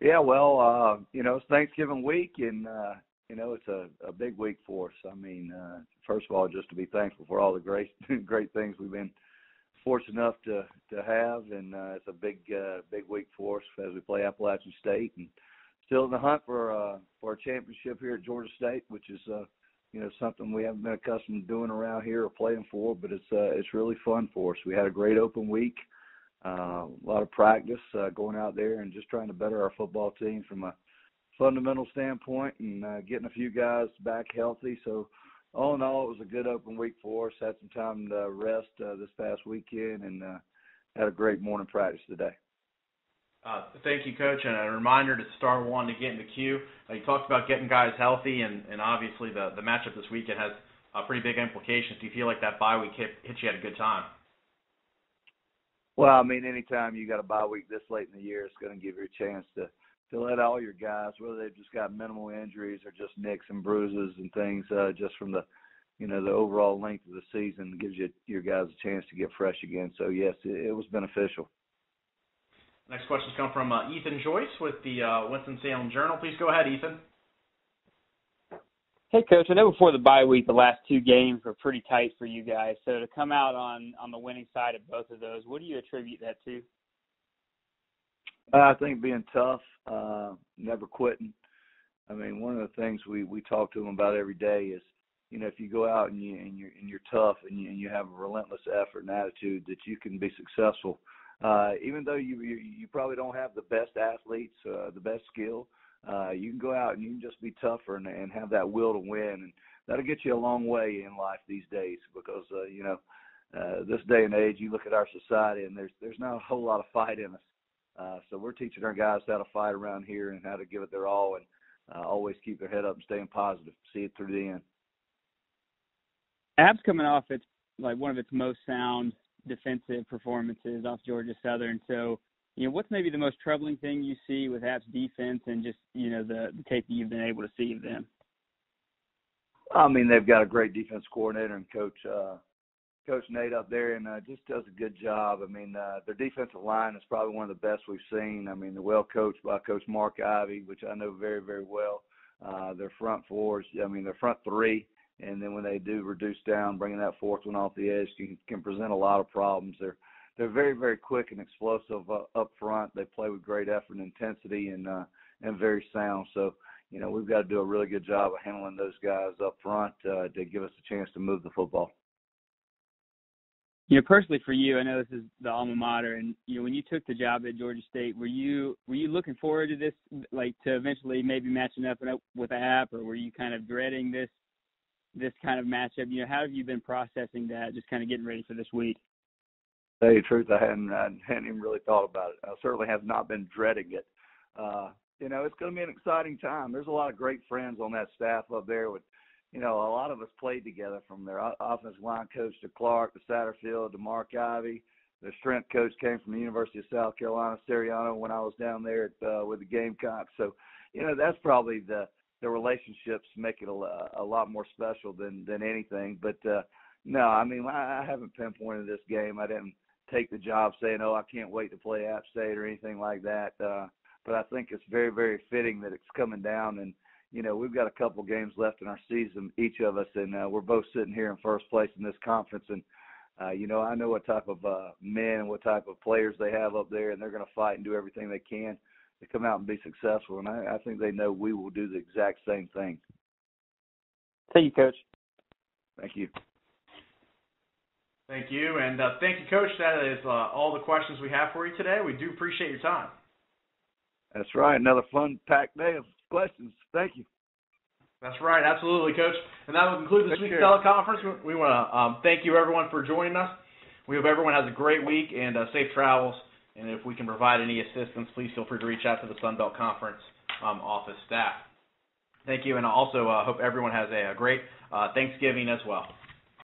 Yeah, well, it's Thanksgiving week, and it's a big week for us. I mean, first of all, just to be thankful for all the great great things we've been fortunate enough to have, and it's a big week for us as we play Appalachian State, and still in the hunt for a championship here at Georgia State, which is something we haven't been accustomed to doing around here or playing for, but it's really fun for us. We had a great open week. A lot of practice going out there and just trying to better our football team from a fundamental standpoint and getting a few guys back healthy. So all in all, it was a good open week for us. Had some time to rest this past weekend and had a great morning practice today. Thank you, Coach. And a reminder to star one to get in the queue. You talked about getting guys healthy, and obviously the matchup this weekend has pretty big implications. Do you feel like that bye week hit you at a good time? Well, I mean, anytime you got a bye week this late in the year, it's going to give you a chance to let all your guys, whether they've just got minimal injuries or just nicks and bruises and things, just from the overall length of the season, gives your guys a chance to get fresh again. So, yes, it was beneficial. Next questions come from Ethan Joyce with the Winston-Salem Journal. Please go ahead, Ethan. Hey, Coach, I know before the bye week, the last two games were pretty tight for you guys. So to come out on the winning side of both of those, what do you attribute that to? I think being tough, never quitting. I mean, one of the things we talk to them about every day is, if you go out and you're tough and you have a relentless effort and attitude, that you can be successful. Even though you probably don't have the best athletes, the best skill, you can go out and you can just be tougher and have that will to win, and that'll get you a long way in life these days because this day and age, you look at our society and there's not a whole lot of fight in us. So we're teaching our guys how to fight around here and how to give it their all and always keep their head up and staying positive, see it through the end. Abb's coming off one of its most sound defensive performances off Georgia Southern. So, what's maybe the most troubling thing you see with App's defense and just, the tape that you've been able to see of them? I mean, they've got a great defense coordinator and Coach Nate up there, and just does a good job. I mean, their defensive line is probably one of the best we've seen. I mean, they're well coached by Coach Mark Ivey, which I know very, very well. Their front fours, their front three, and then when they do reduce down, bringing that fourth one off the edge can present a lot of problems. They're very, very quick and explosive up front. They play with great effort and intensity and very sound. So, we've got to do a really good job of handling those guys up front to give us a chance to move the football. Personally for you, I know this is the alma mater, and when you took the job at Georgia State, were you looking forward to this, to eventually maybe matching up with App, or were you kind of dreading this kind of matchup? How have you been processing that, just kind of getting ready for this week? To tell you the truth, I hadn't even really thought about it. I certainly have not been dreading it. It's going to be an exciting time. There's a lot of great friends on that staff up there with, a lot of us played together, from their offensive line coach to Clark to Satterfield to Mark Ivey. Their strength coach came from the University of South Carolina, Siriano, when I was down there with the Gamecocks. So, that's probably the relationships make it a lot more special than anything. But, no, I haven't pinpointed this game. I didn't take the job saying, I can't wait to play App State or anything like that. But I think it's very, very fitting that it's coming down. And, we've got a couple games left in our season, each of us, and we're both sitting here in first place in this conference. And, I know what type of men and what type of players they have up there, and they're going to fight and do everything they can to come out and be successful. And I think they know we will do the exact same thing. Thank you, Coach. Thank you. Thank you, and thank you, Coach. That is all the questions we have for you today. We do appreciate your time. That's right. Another fun-packed day of questions. Thank you. That's right. Absolutely, Coach. And that will conclude this week's teleconference. We want to thank you, everyone, for joining us. We hope everyone has a great week and safe travels. And if we can provide any assistance, please feel free to reach out to the Sun Belt Conference office staff. Thank you, and I also hope everyone has a great Thanksgiving as well.